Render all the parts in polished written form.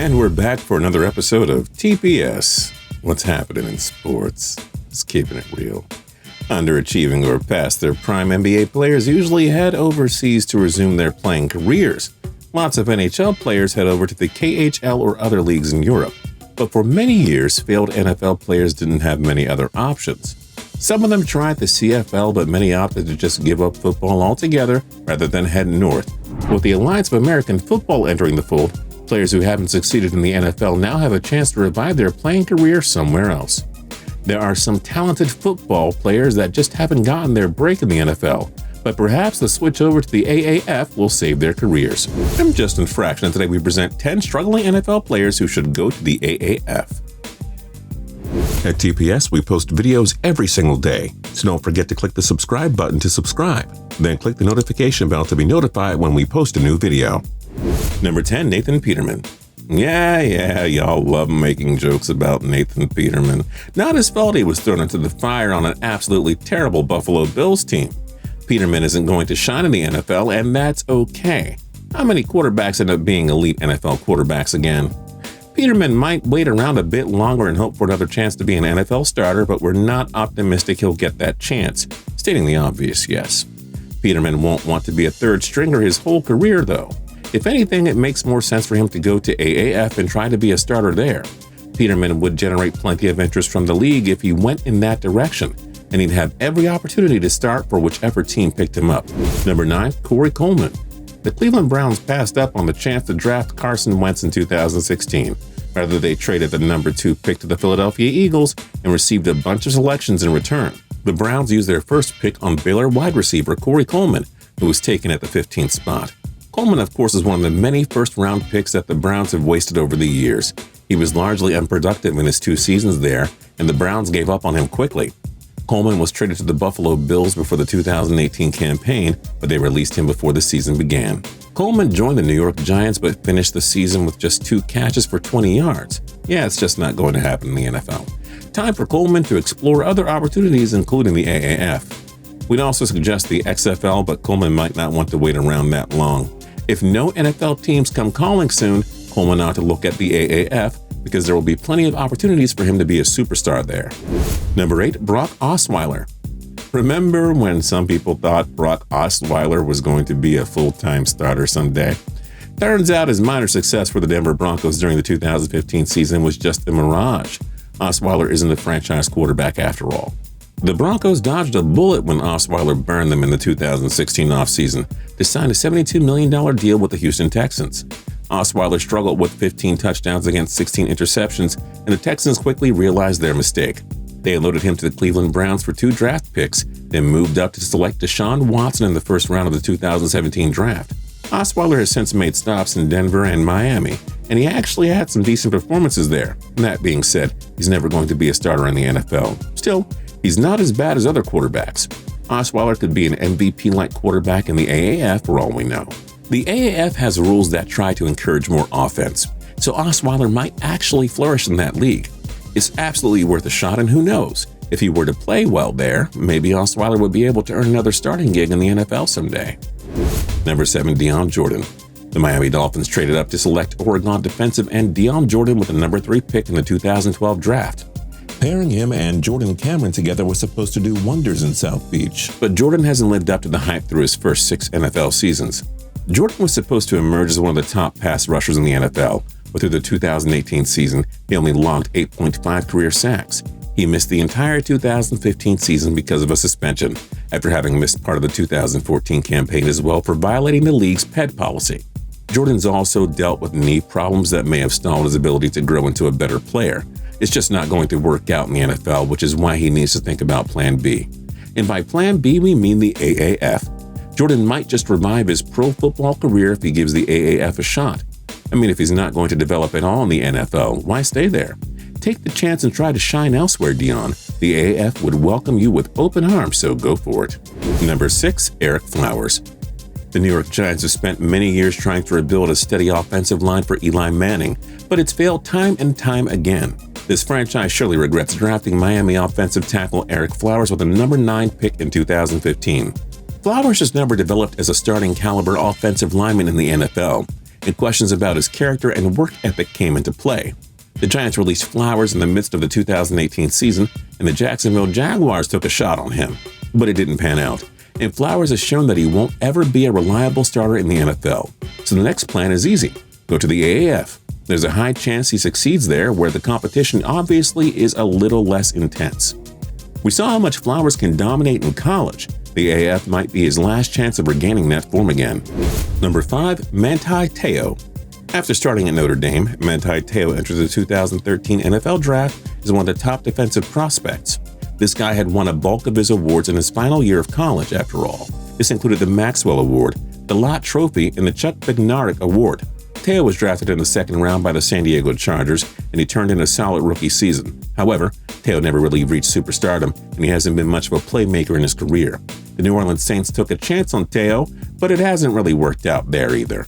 And we're back for another episode of TPS. What's happening in sports? Just keeping it real. Underachieving or past their prime NBA players usually head overseas to resume their playing careers. Lots of NHL players head over to the KHL or other leagues in Europe. But for many years, failed NFL players didn't have many other options. Some of them tried the CFL, but many opted to just give up football altogether rather than head north. With the Alliance of American Football entering the fold, players who haven't succeeded in the NFL now have a chance to revive their playing career somewhere else. There are some talented football players that just haven't gotten their break in the NFL, but perhaps the switch over to the AAF will save their careers. I'm Justin Fraction, and today we present 10 struggling NFL players who should go to the AAF. At TPS, we post videos every single day, so don't forget to click the subscribe button to subscribe. Then click the notification bell to be notified when we post a new video. Number 10, Nathan Peterman. Yeah, y'all love making jokes about Nathan Peterman. Not his fault he was thrown into the fire on an absolutely terrible Buffalo Bills team. Peterman isn't going to shine in the NFL, and that's okay. How many quarterbacks end up being elite NFL quarterbacks again? Peterman might wait around a bit longer and hope for another chance to be an NFL starter, but we're not optimistic he'll get that chance. Stating the obvious, yes. Peterman won't want to be a third stringer his whole career, though. If anything, it makes more sense for him to go to AAF and try to be a starter there. Peterman would generate plenty of interest from the league if he went in that direction, and he'd have every opportunity to start for whichever team picked him up. Number 9, Corey Coleman. The Cleveland Browns passed up on the chance to draft Carson Wentz in 2016. Rather, they traded the number 2 pick to the Philadelphia Eagles and received a bunch of selections in return. The Browns used their first pick on Baylor wide receiver Corey Coleman, who was taken at the 15th spot. Coleman, of course, is one of the many first-round picks that the Browns have wasted over the years. He was largely unproductive in his 2 seasons there, and the Browns gave up on him quickly. Coleman was traded to the Buffalo Bills before the 2018 campaign, but they released him before the season began. Coleman joined the New York Giants but finished the season with just 2 catches for 20 yards. Yeah, it's just not going to happen in the NFL. Time for Coleman to explore other opportunities, including the AAF. We'd also suggest the XFL, but Coleman might not want to wait around that long. If no NFL teams come calling soon, Coleman ought to look at the AAF because there will be plenty of opportunities for him to be a superstar there. Number 8, Brock Osweiler. Remember when some people thought Brock Osweiler was going to be a full-time starter someday? Turns out his minor success for the Denver Broncos during the 2015 season was just a mirage. Osweiler isn't a franchise quarterback after all. The Broncos dodged a bullet when Osweiler burned them in the 2016 offseason to sign a $72 million deal with the Houston Texans. Osweiler struggled with 15 touchdowns against 16 interceptions, and the Texans quickly realized their mistake. They loaded him to the Cleveland Browns for 2 draft picks, then moved up to select Deshaun Watson in the first round of the 2017 draft. Osweiler has since made stops in Denver and Miami, and he actually had some decent performances there. That being said, he's never going to be a starter in the NFL. Still, he's not as bad as other quarterbacks. Osweiler could be an MVP-like quarterback in the AAF for all we know. The AAF has rules that try to encourage more offense, so Osweiler might actually flourish in that league. It's absolutely worth a shot, and who knows, if he were to play well there, maybe Osweiler would be able to earn another starting gig in the NFL someday. Number 7, Dion Jordan. The Miami Dolphins traded up to select Oregon defensive end Dion Jordan with the number 3 pick in the 2012 draft. Pairing him and Jordan Cameron together was supposed to do wonders in South Beach, but Jordan hasn't lived up to the hype through his first 6 NFL seasons. Jordan was supposed to emerge as one of the top pass rushers in the NFL, but through the 2018 season, he only logged 8.5 career sacks. He missed the entire 2015 season because of a suspension, after having missed part of the 2014 campaign as well for violating the league's PED policy. Jordan's also dealt with knee problems that may have stalled his ability to grow into a better player. It's just not going to work out in the NFL, which is why he needs to think about Plan B. And by Plan B, we mean the AAF. Jordan might just revive his pro football career if he gives the AAF a shot. I mean, if he's not going to develop at all in the NFL, why stay there? Take the chance and try to shine elsewhere, Dion. The AAF would welcome you with open arms, so go for it. Number 6, Ereck Flowers. The New York Giants have spent many years trying to rebuild a steady offensive line for Eli Manning, but it's failed time and time again. This franchise surely regrets drafting Miami offensive tackle Ereck Flowers with a number 9 pick in 2015. Flowers has never developed as a starting caliber offensive lineman in the NFL. and questions about his character and work ethic came into play. The Giants released Flowers in the midst of the 2018 season, and the Jacksonville Jaguars took a shot on him. But it didn't pan out, and Flowers has shown that he won't ever be a reliable starter in the NFL. So the next plan is easy. Go to the AAF. There's a high chance he succeeds there, where the competition obviously is a little less intense. We saw how much Flowers can dominate in college. The AAF might be his last chance of regaining that form again. Number 5. MANTI. After starting at Notre Dame, MANTI entered the 2013 NFL Draft as one of the top defensive prospects. This guy had won a bulk of his awards in his final year of college, after all. This included the Maxwell Award, the Lott Trophy, and the Chuck Bednarik Award. Teo was drafted in the second round by the San Diego Chargers, and he turned in a solid rookie season. However, Teo never really reached superstardom, and he hasn't been much of a playmaker in his career. The New Orleans Saints took a chance on Teo, but it hasn't really worked out there either.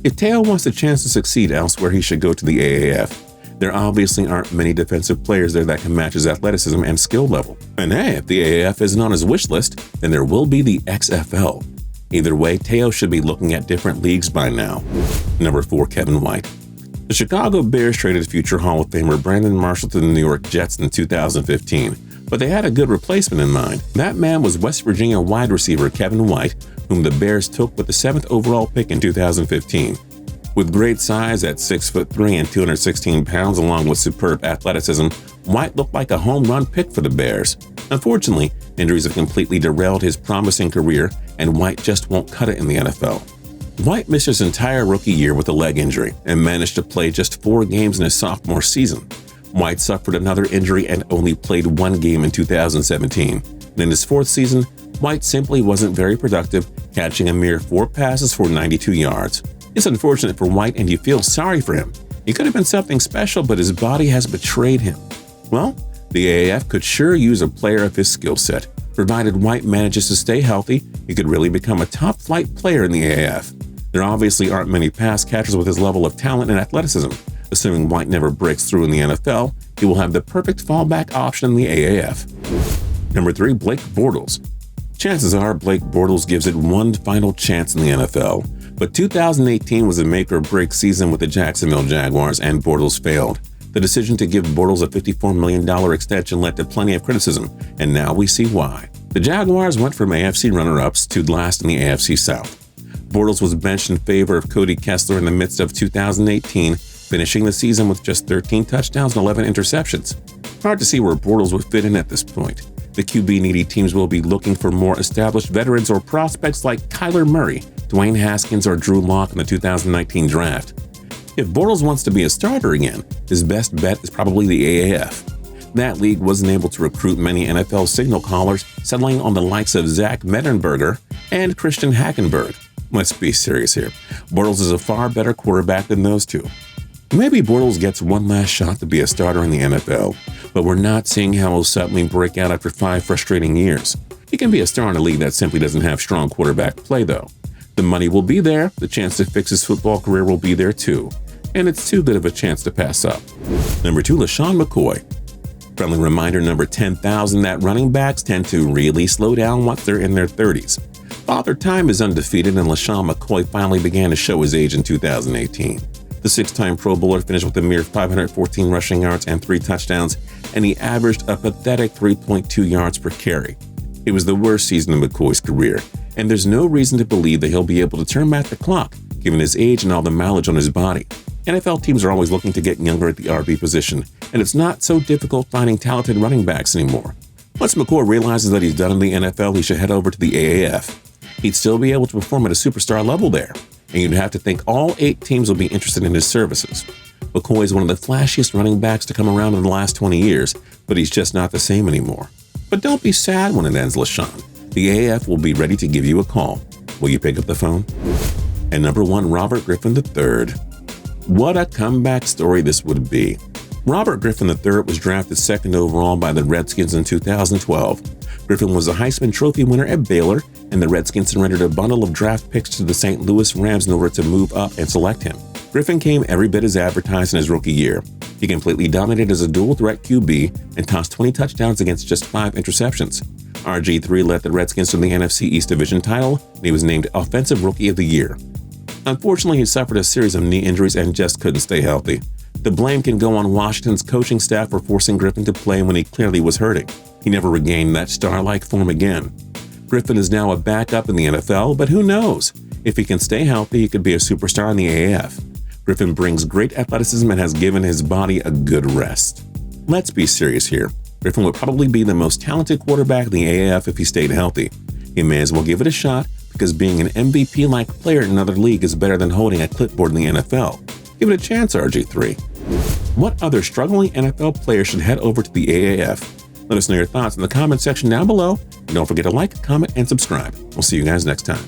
If Teo wants a chance to succeed elsewhere, he should go to the AAF. There obviously aren't many defensive players there that can match his athleticism and skill level. And hey, if the AAF isn't on his wish list, then there will be the XFL. Either way, Teo should be looking at different leagues by now. Number 4. Kevin White. The Chicago Bears traded future Hall of Famer Brandon Marshall to the New York Jets in 2015, but they had a good replacement in mind. That man was West Virginia wide receiver Kevin White, whom the Bears took with the 7th overall pick in 2015. With great size at 6'3" and 216 pounds, along with superb athleticism, White looked like a home run pick for the Bears. Unfortunately, injuries have completely derailed his promising career, and White just won't cut it in the NFL. White missed his entire rookie year with a leg injury and managed to play just 4 games in his sophomore season. White suffered another injury and only played 1 game in 2017. And in his 4th season, White simply wasn't very productive, catching a mere 4 passes for 92 yards. It's unfortunate for White, and you feel sorry for him. He could have been something special, but his body has betrayed him. Well, the AAF could sure use a player of his skill set. Provided White manages to stay healthy, he could really become a top-flight player in the AAF. There obviously aren't many pass catchers with his level of talent and athleticism. Assuming White never breaks through in the NFL, he will have the perfect fallback option in the AAF. Number 3. Blake Bortles. Chances are Blake Bortles gives it one final chance in the NFL, but 2018 was a make-or-break season with the Jacksonville Jaguars, and Bortles failed. The decision to give Bortles a $54 million extension led to plenty of criticism, and now we see why. The Jaguars went from AFC runner-ups to last in the AFC South. Bortles was benched in favor of Cody Kessler in the midst of 2018, finishing the season with just 13 touchdowns and 11 interceptions. Hard to see where Bortles would fit in at this point. The QB-needy teams will be looking for more established veterans or prospects like Kyler Murray, Dwayne Haskins, or Drew Lock in the 2019 draft. If Bortles wants to be a starter again, his best bet is probably the AAF. That league wasn't able to recruit many NFL signal callers, settling on the likes of Zach Mettenberger and Christian Hackenberg. Let's be serious here. Bortles is a far better quarterback than those two. Maybe Bortles gets one last shot to be a starter in the NFL, but we're not seeing how he'll suddenly break out after 5 frustrating years. He can be a star in a league that simply doesn't have strong quarterback play, though. The money will be there, the chance to fix his football career will be there too, and it's too good of a chance to pass up. Number 2, LeSean McCoy. Friendly reminder number 10,000 that running backs tend to really slow down once they're in their 30s. Father Time is undefeated, and LeSean McCoy finally began to show his age in 2018. The 6-time Pro Bowler finished with a mere 514 rushing yards and 3 touchdowns, and he averaged a pathetic 3.2 yards per carry. It was the worst season of McCoy's career, and there's no reason to believe that he'll be able to turn back the clock, given his age and all the mileage on his body. NFL teams are always looking to get younger at the RB position, and it's not so difficult finding talented running backs anymore. Once McCoy realizes that he's done in the NFL, he should head over to the AAF. He'd still be able to perform at a superstar level there, and you'd have to think all 8 teams will be interested in his services. McCoy is one of the flashiest running backs to come around in the last 20 years, but he's just not the same anymore. But don't be sad when it ends, LeSean. The AAF will be ready to give you a call. Will you pick up the phone? And number 1, Robert Griffin III. What a comeback story this would be. Robert Griffin III was drafted 2nd overall by the Redskins in 2012. Griffin was a Heisman Trophy winner at Baylor, and the Redskins surrendered a bundle of draft picks to the St. Louis Rams in order to move up and select him. Griffin came every bit as advertised in his rookie year. He completely dominated as a dual-threat QB and tossed 20 touchdowns against just 5 interceptions. RG3 led the Redskins to the NFC East Division title, and he was named Offensive Rookie of the Year. Unfortunately, he suffered a series of knee injuries and just couldn't stay healthy. The blame can go on Washington's coaching staff for forcing Griffin to play when he clearly was hurting. He never regained that star-like form again. Griffin is now a backup in the NFL, but who knows? If he can stay healthy, he could be a superstar in the AAF. Griffin brings great athleticism and has given his body a good rest. Let's be serious here. Griffin would probably be the most talented quarterback in the AAF if he stayed healthy. He may as well give it a shot, because being an MVP-like player in another league is better than holding a clipboard in the NFL. Give it a chance, RG3. What other struggling NFL players should head over to the AAF? Let us know your thoughts in the comment section down below. And don't forget to like, comment, and subscribe. We'll see you guys next time.